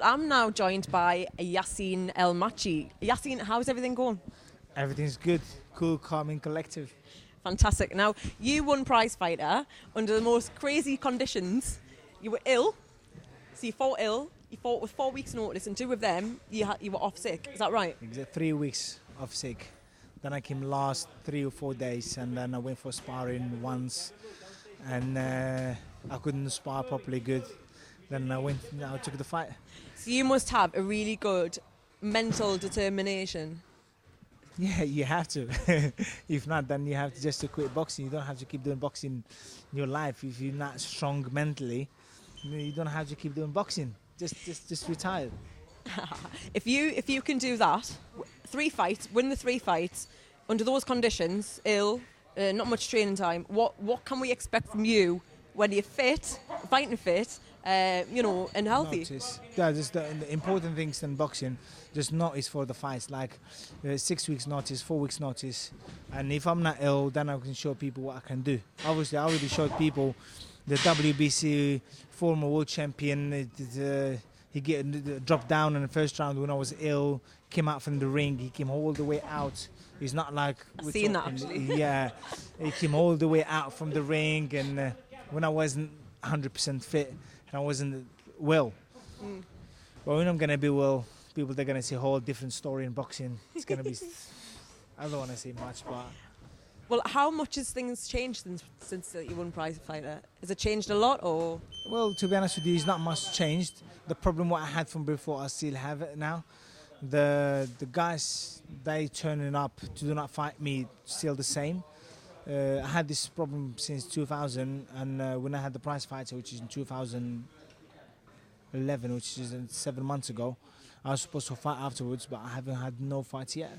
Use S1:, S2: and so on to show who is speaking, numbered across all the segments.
S1: I'm now joined by Yassine Elmaachi. Yassine, how's everything going?
S2: Everything's good, cool, calm and collective.
S1: Fantastic. Now, you won Prize Fighter under the most crazy conditions. You were ill, so you fought ill. You fought with 4 weeks' notice, and 2 of them you were off sick. Is that right?
S2: Exactly 3 weeks off sick. Then I came last 3 or 4 days, and then I went for sparring once, and I couldn't spar properly good. Then I took the fight.
S1: So you must have a really good mental determination.
S2: Yeah, you have to. If not, then you have to just to quit boxing. You don't have to keep doing boxing in your life. If you're not strong mentally, you don't have to keep doing boxing. Just retire.
S1: If you can do that, 3 fights, win the 3 fights, under those conditions, ill, not much training time, what can we expect from you when you're fit, fighting fit, and healthy?
S2: Notice. Yeah, just the important things in boxing, just notice for the fights, like 6 weeks notice, 4 weeks notice. And if I'm not ill, then I can show people what I can do. Obviously, I already showed people the WBC former world champion. He dropped down in the first round when I was ill, came out from the ring, he came all the way out. He's not like...
S1: I've seen that, actually.
S2: Yeah, he came all the way out from the ring, and when I wasn't 100% fit, and I wasn't well. But when I'm going to be well, people, they're going to see a whole different story in boxing. It's going to be... I don't want to say much, but...
S1: Well, how much has things changed since you won Prize Fighter? Has it changed a lot, or...?
S2: Well, to be honest with you, it's not much changed. The problem what I had from before, I still have it now. The guys, they turning up to do not fight me, still the same. I had this problem since 2000, and when I had the Prize Fighter, which is in 2011, which is 7 months ago, I was supposed to fight afterwards, but I haven't had no fights yet.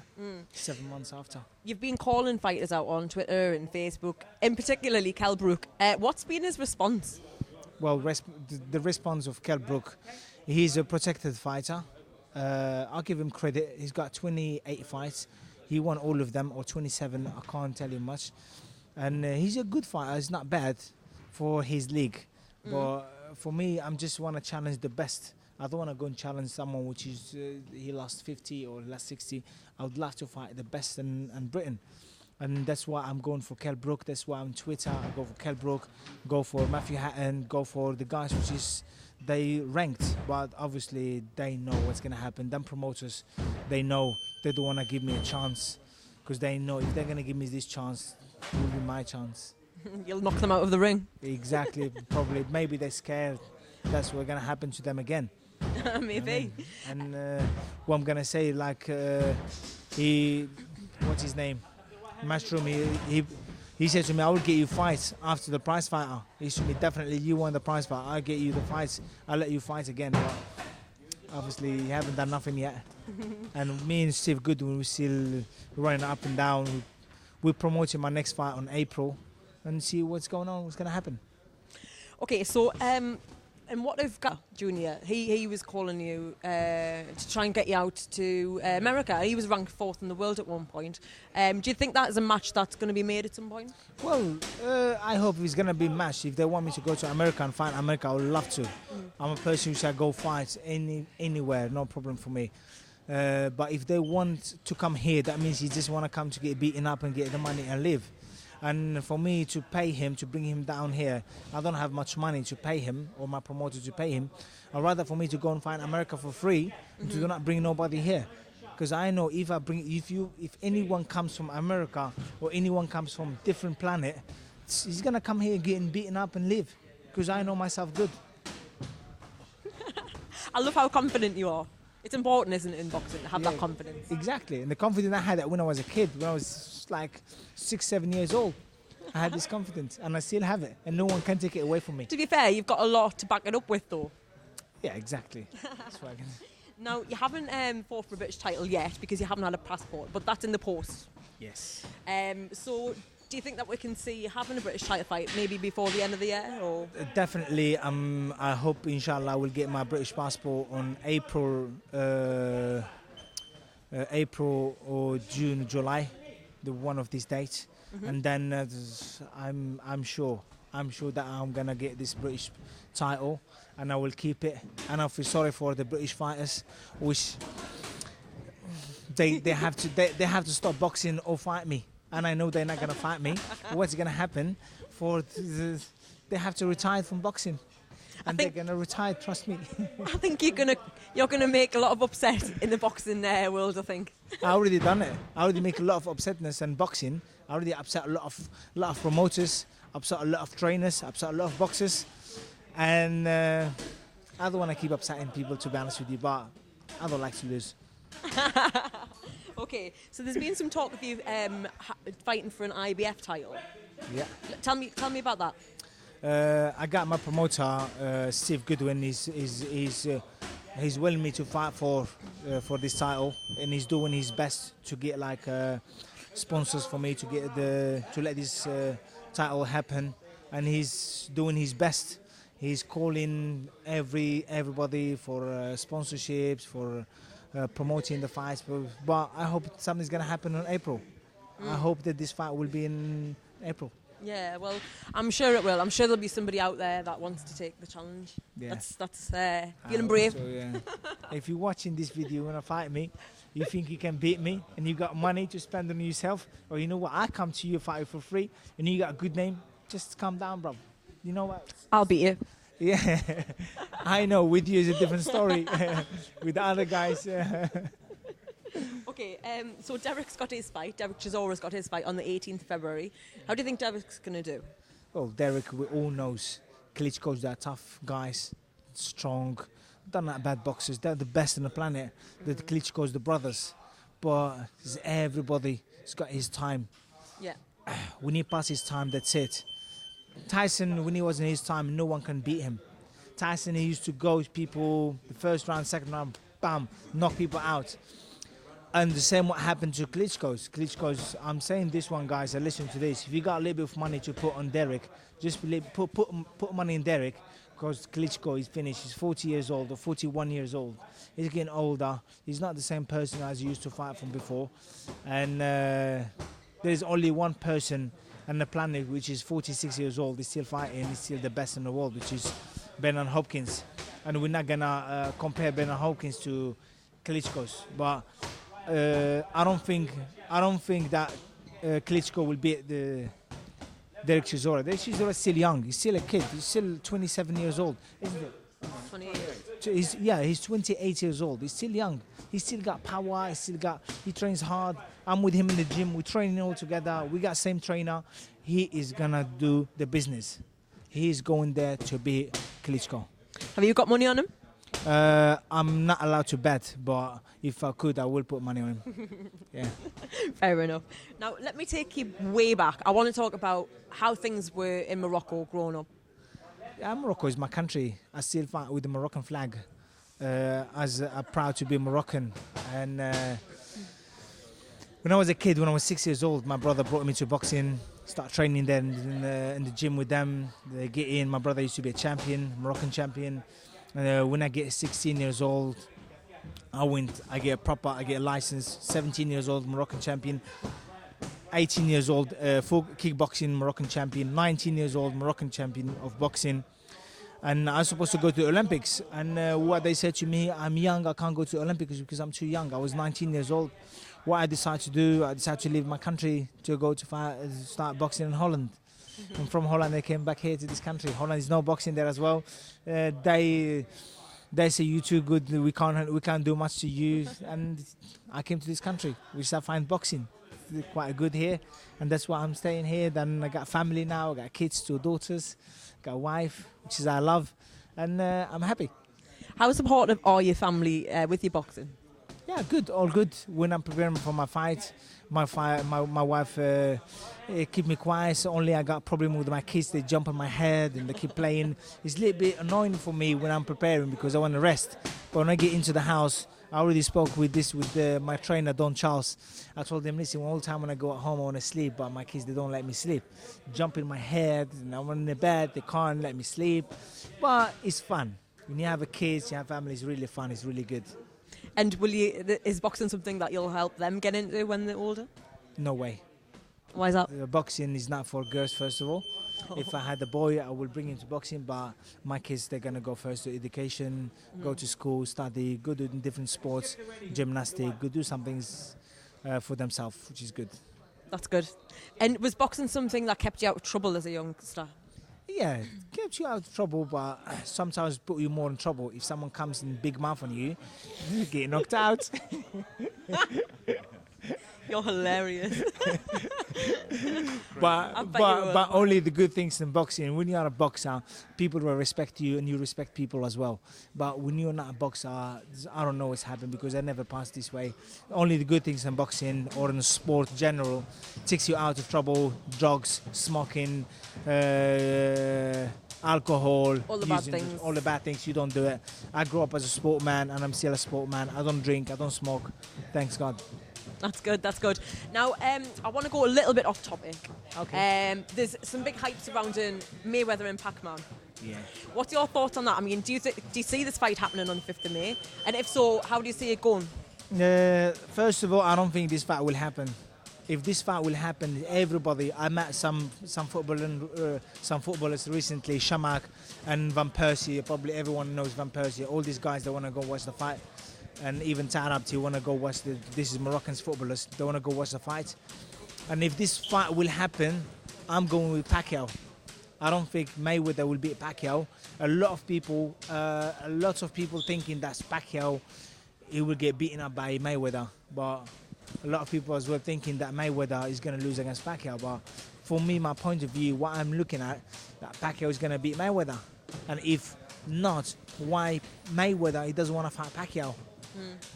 S2: 7 months after.
S1: You've been calling fighters out on Twitter and Facebook, and particularly Kell Brook. What's been his response?
S2: Well, the response of Kell Brook, he's a protected fighter. I'll give him credit. He's got 28 fights. He won all of them, or 27. I can't tell you much. And he's a good fighter. He's not bad for his league. But for me, I just want to challenge the best. I don't want to go and challenge someone which is he lost 50 or lost 60. I would love to fight the best in Britain. And that's why I'm going for Kell Brook. That's why on Twitter I go for Kell Brook, go for Matthew Hatton, go for the guys which is they ranked, but obviously they know what's going to happen. Them promoters, they know they don't want to give me a chance, because they know if they're going to give me this chance, it will be my chance.
S1: You'll knock them out of the ring.
S2: Exactly. Probably. Maybe they're scared. That's what's going to happen to them again.
S1: Maybe.
S2: And what I'm going to say, like, what's his name? Matchroom, he said to me, I will get you fights after the Prize Fighter. He said to me, definitely you won the Prize Fighter, I'll get you the fights, I'll let you fight again. But obviously you haven't done nothing yet. And me and Steve Goodwin, we're still running up and down. We're promoting my next fight on April and see what's going on, what's going to happen.
S1: Okay, so and what if Junior, he was calling you to try and get you out to America. He was ranked 4th in the world at one point. Do you think that is a match that's going to be made at some point?
S2: Well, I hope it's going to be matched. If they want me to go to America and fight America, I would love to. I'm a person who shall go fight anywhere, no problem for me. But if they want to come here, that means you just want to come to get beaten up and get the money and live. And for me to pay him, to bring him down here, I don't have much money to pay him, or my promoter to pay him. I'd rather for me to go and find America for free, and to do not bring nobody here. Because I know if anyone comes from America, or anyone comes from different planet, he's gonna come here getting beaten up and live. Because I know myself good.
S1: I love how confident you are. It's important, isn't it, in boxing, to have that confidence?
S2: Exactly. And the confidence I had that when I was a kid, when I was like 6, 7 years old, I had this confidence, and I still have it, and no one can take it away from me.
S1: To be fair, you've got a lot to back it up with, though.
S2: Yeah, exactly. That's what I can...
S1: Now, you haven't fought for a British title yet because you haven't had a passport, but that's in the post.
S2: Yes.
S1: So, do you think that we can see you having a British title fight maybe before the end of the year? Or?
S2: Definitely. I hope, inshallah, I will get my British passport on April or June, July, one of these dates. And then I'm sure that I'm gonna get this British title, and I will keep it. And I feel sorry for the British fighters, which they have to stop boxing or fight me. And I know they're not gonna fight me. What's gonna happen? They have to retire from boxing, and they're gonna retire. Trust me.
S1: I think you're gonna make a lot of upset in the boxing world. I think.
S2: I already done it. I already make a lot of upsetness in boxing. I already upset a lot of promoters, upset a lot of trainers, upset a lot of boxers, and I don't want to keep upsetting people, to be honest with you. But I don't like to lose.
S1: Okay, so there's been some talk of you fighting for an IBF title.
S2: Yeah.
S1: Tell me about that.
S2: I got my promoter, Steve Goodwin. He's willing me to fight for this title, and he's doing his best to get sponsors for me to let this title happen, and he's doing his best. He's calling everybody for sponsorships, for promoting the fights. But I hope something's gonna happen in April. I hope that this fight will be in April.
S1: Yeah, well, I'm sure it will. I'm sure there'll be somebody out there that wants to take the challenge.
S2: Yeah.
S1: That's feeling brave.
S2: So, yeah. If you're watching this video and fight me, you think you can beat me, and you got money to spend on yourself, or you know what, I come to you fight for free, and you got a good name, just calm down, bro. You know what?
S1: I'll beat you.
S2: Yeah, I know. With you is a different story. With the other guys.
S1: Okay, so Derek's got his fight. Derek Chisora's got his fight on the 18th of February. How do you think Derek's going to do?
S2: Well, Derek, we all knows Klitschko's that tough guys, strong. They're not bad boxers. They're the best on the planet. The Klitschko's the brothers. But everybody's got his time.
S1: Yeah.
S2: When he passes his time, that's it. Tyson, when he was in his time, no one can beat him. Tyson, he used to go to people, the first round, second round, bam, knock people out. And the same what happened to Klitschko's. I'm saying this one, guys, and listen to this. If you got a little bit of money to put on Derek, just put money in Derek, because Klitschko is finished. He's 40 years old or 41 years old. He's getting older. He's not the same person as he used to fight from before. And there's only one person on the planet which is 46 years old. He's still fighting. He's still the best in the world, which is Bernard Hopkins. And we're not gonna compare Bernard Hopkins to Klitschko's, but I don't think that Klitschko will beat Derek Chisora. Derek Chisora is still young. He's still a kid. He's still 27 years old, isn't it?
S1: 28.
S2: He's 28 years old. He's still young. He's still got power. He trains hard. I'm with him in the gym. We're training all together. We got same trainer. He is gonna do the business. He's going there to beat Klitschko.
S1: Have you got money on him?
S2: I'm not allowed to bet, but if I could, I will put money on him. Yeah.
S1: Fair enough. Now, let me take you way back. I want to talk about how things were in Morocco growing up.
S2: Yeah, Morocco is my country. I still fight with the Moroccan flag, as I'm proud to be Moroccan. And when I was a kid, when I was 6 years old, my brother brought me to boxing. Start training there in the gym with them. They get in. My brother used to be a champion, Moroccan champion. When I get 16 years old, I get a license. 17 years old, Moroccan champion. 18 years old, full kickboxing Moroccan champion. 19 years old, Moroccan champion of boxing. And I was supposed to go to the Olympics. And what they said to me, I'm young, I can't go to the Olympics because I'm too young. I was 19 years old. What I decided to do, I decided to leave my country to go to start boxing in Holland. And from Holland, I came back here to this country. Holland is no boxing there as well. They say you're too good. We can't do much to you. And I came to this country. We start find boxing. It's quite good here, and that's why I'm staying here. Then I got family now. I got kids, 2 daughters. Got a wife, which is I love, and I'm happy.
S1: How supportive are your family with your boxing?
S2: Yeah, good, all good. When I'm preparing for my fight, my wife keep me quiet. So only I got problem with my kids. They jump on my head and they keep playing. It's a little bit annoying for me when I'm preparing because I want to rest. But when I get into the house, I already spoke with my trainer, Don Charles. I told him, listen, all the time when I go at home, I want to sleep, but my kids, they don't let me sleep. Jump in my head, and I'm in the bed, they can't let me sleep. But it's fun. When you have a kids, you have family, it's really fun, it's really good.
S1: And is boxing something that you'll help them get into when they're older?
S2: No way.
S1: Why is that?
S2: Boxing is not for girls, first of all. If I had a boy, I will bring him to boxing. But my kids, they're gonna go first to education, go to school, study, go do different sports, gymnastics, go do some things for themselves, which is good.
S1: That's good. And was boxing something that kept you out of trouble as a youngster?
S2: Yeah, it keeps you out of trouble, but sometimes put you more in trouble. If someone comes in big mouth on you, you get knocked out.
S1: You're hilarious.
S2: but only the good things in boxing. When you're a boxer, people will respect you and you respect people as well. But when you're not a boxer, I don't know what's happened because I never passed this way. Only the good things in boxing or in sport in general takes you out of trouble. Drugs, smoking, alcohol,
S1: All the bad things.
S2: All the bad things, you don't do it. I grew up as a sportman and I'm still a sportman. I don't drink, I don't smoke. Thanks God.
S1: That's good, that's good. Now, I want to go a little bit off topic.
S2: Okay.
S1: There's some big hype surrounding Mayweather and Pacquiao.
S2: Yeah.
S1: What's your thoughts on that? I mean, do you see this fight happening on the 5th of May? And if so, how do you see it going?
S2: First of all, I don't think this fight will happen. If this fight will happen, everybody. I met some footballers recently, Shamak and Van Persie. Probably everyone knows Van Persie. All these guys, they want to go watch the fight. And even Tarabti want to go watch this is Moroccan's footballers. They want to go watch the fight. And if this fight will happen, I'm going with Pacquiao. I don't think Mayweather will beat Pacquiao. A lot of people thinking that Pacquiao, he will get beaten up by Mayweather. But a lot of people as well thinking that Mayweather is going to lose against Pacquiao. But for me, my point of view, what I'm looking at, that Pacquiao is going to beat Mayweather. And if not, why Mayweather, he doesn't want to fight Pacquiao.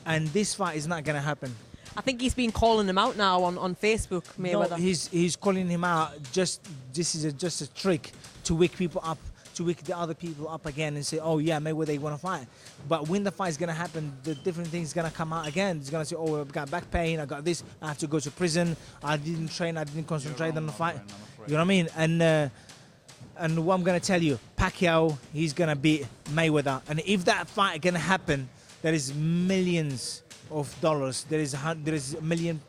S2: And this fight is not going to happen.
S1: I think he's been calling him out now on Facebook, Mayweather.
S2: No, he's calling him out. This is just a trick to wake people up, to wake the other people up again and say, oh yeah, Mayweather, they want to fight. But when the fight is going to happen, the different things going to come out again. He's going to say, oh, I've got back pain, I got this, I have to go to prison, I didn't train, I didn't concentrate on the fight. You know what I mean? And what I'm going to tell you, Pacquiao, he's going to beat Mayweather. And if that fight going to happen, there is millions of dollars. There is $100 million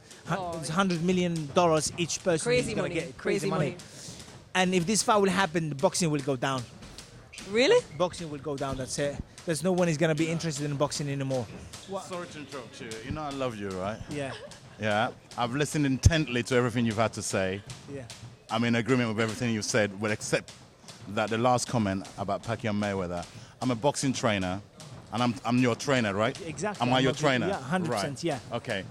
S2: each person.
S1: Crazy
S2: is gonna
S1: money.
S2: get
S1: Crazy money.
S2: And if this fight will happen, the boxing will go down.
S1: Really?
S2: Boxing will go down. That's it. There's no one is gonna be interested in boxing anymore.
S3: Sorry to interrupt you. You know I love you, right?
S2: Yeah.
S3: Yeah. I've listened intently to everything you've had to say.
S2: Yeah.
S3: I'm in agreement with everything you've said, well, except that the last comment about Pacquiao and Mayweather. I'm a boxing trainer. And I'm your trainer, right?
S2: Exactly.
S3: Am I your trainer?
S2: Yeah, 100%,
S3: right.
S2: yeah.
S3: Okay.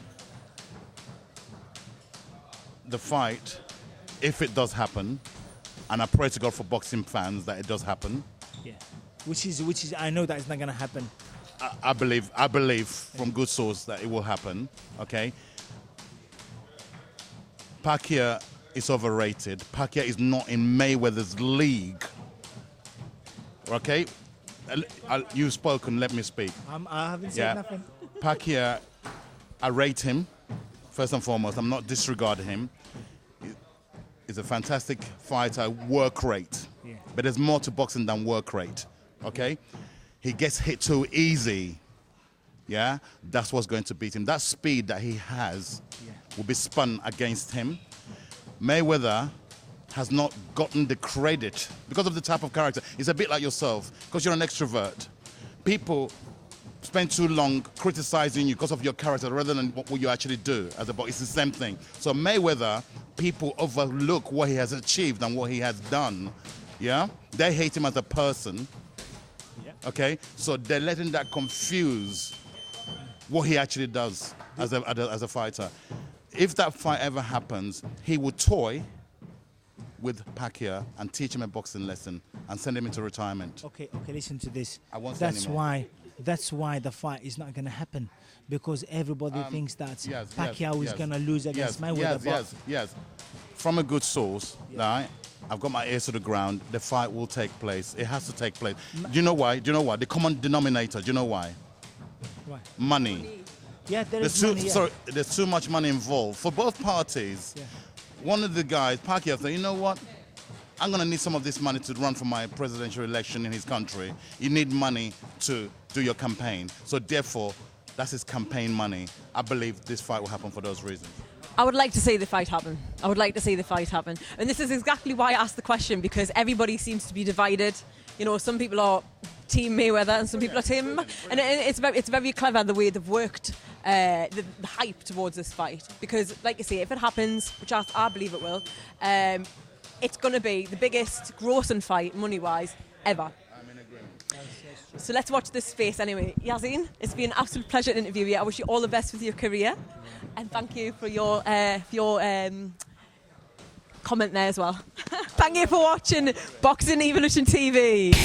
S3: The fight, if it does happen, and I pray to God for boxing fans that it does happen.
S2: Yeah. Which is I know that it's not gonna happen.
S3: I believe from good source that it will happen. Okay. Pacquiao is overrated. Pacquiao is not in Mayweather's league. Okay. You've spoken, let me speak.
S2: I haven't said nothing.
S3: Pacquiao, I rate him, first and foremost. I'm not disregarding him. He's a fantastic fighter, work rate.
S2: Yeah.
S3: But there's more to boxing than work rate, okay? He gets hit too easy, yeah? That's what's going to beat him. That speed that he has will be spun against him. Mayweather has not gotten the credit because of the type of character. It's a bit like yourself, because you're an extrovert. People spend too long criticizing you because of your character rather than what you actually do as a boxer. It's the same thing. So Mayweather, people overlook what he has achieved and what he has done. Yeah? They hate him as a person. Okay? So they're letting that confuse what he actually does as a fighter. If that fight ever happens, he would toy with Pacquiao and teach him a boxing lesson and send him into retirement.
S2: Okay, listen to this.
S3: I won't say anymore.
S2: That's why the fight is not going to happen, because everybody thinks that Pacquiao is going to lose against Mayweather.
S3: Yes. From a good source, right? I've got my ears to the ground. The fight will take place. It has to take place. Do you know why? The common denominator. Do you know why?
S2: Why?
S3: Money.
S2: Yeah, there's
S3: too much money involved for both parties.
S2: Yeah.
S3: One of the guys, Pacquiao, said, you know what? I'm going to need some of this money to run for my presidential election in his country. You need money to do your campaign. So therefore, that's his campaign money. I believe this fight will happen for those reasons.
S1: I would like to see the fight happen. I would like to see the fight happen. And this is exactly why I asked the question, because everybody seems to be divided. You know, some people are Team Mayweather and some people are Team... And it's very clever the way they've worked the hype towards this fight. Because, like you say, if it happens, which I believe it will, it's going to be the biggest grossing fight, money-wise, ever. So let's watch this space anyway. Yassine, it's been an absolute pleasure to interview you. I wish you all the best with your career. And thank you for your comment there as well. Thank you for watching Boxing Evolution TV.